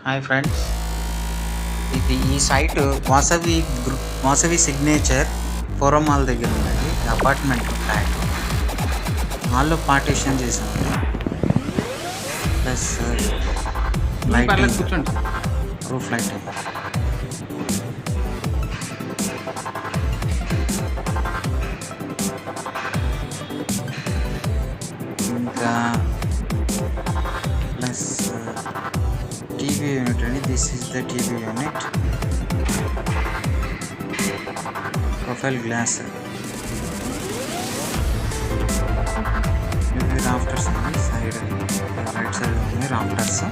Hi friends, ఇది ఈ site Vasavi signature forum mall దగ్గర ఉందండి. అపార్ట్మెంట్ ఫ్లాట్ మాల్లో పార్టీషన్ చేసామండి. ప్లస్ లైటింగ్, కూర్చోండి. Roof lighting. ఇంకా ప్లస్ టీవీ యూనిట్ అండి. This is the TV unit. Profile glass. ఇవి రాఫ్టర్స్ అండి. సైడ్ రైట్ సైడ్ ఉన్నాయి రాఫ్టర్స్.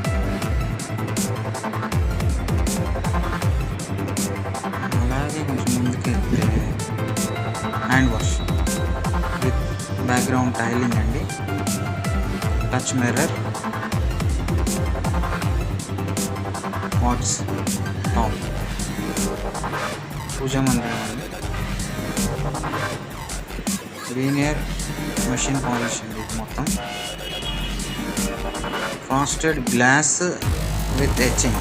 అలాగే కొంచెం ముందుకు వెళ్తే hand wash with background tiling అండి. Touch mirror, what's top, pooja మందిరం అండి. లీనియర్ మెషిన్ పాలిష్ అండి. ఇది మొత్తం ఫ్రాస్టెడ్ గ్లాస్ విత్ ఎచ్చింగ్.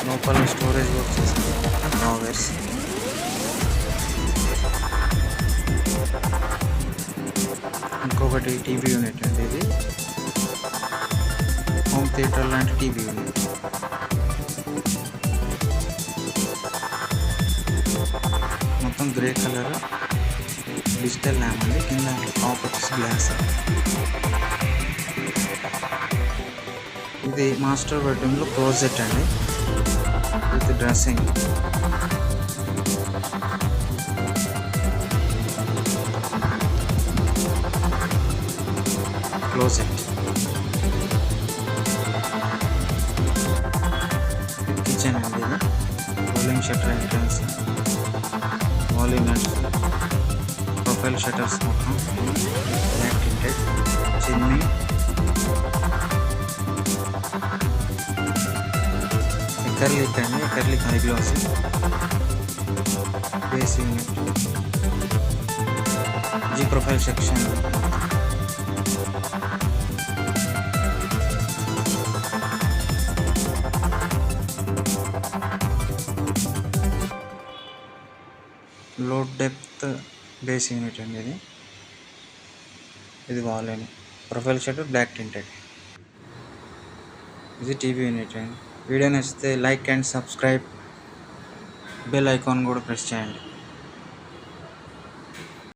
లోపల స్టోరేజ్ వర్క్ చేస్తుంది. డ్రావర్స్, ఇంకొకటి టీవీ యూనిట్ అండి. ఇది హోమ్ థియేటర్ లాంటి టీవీ యూనిట్. మొత్తం గ్రే కలర్ డిజిటల్ ల్యాంప్ అండి. కింద టాప్ వచ్చేసి గ్లాస్. ఇది మాస్టర్ బెడ్రూమ్లో క్లోజెట్ అండి విత్ డ్రెస్సింగ్. క్లోజెట్. కిచెన్ అండి. ఇది rolling shutter entrance, wall units, profile shutters మొత్తం బ్లాక్ టింటెడ్. చిమ్నీ, ఎకర్లిక్ అండి. Acrylic high glass. Base unit, G profile section. Low depth base unit అండి. ఇది wall unit, profile shutter black tinted. ఇది TV unit అండి. Video నచ్చితే like and subscribe, bell icon కూడా press చేయండి.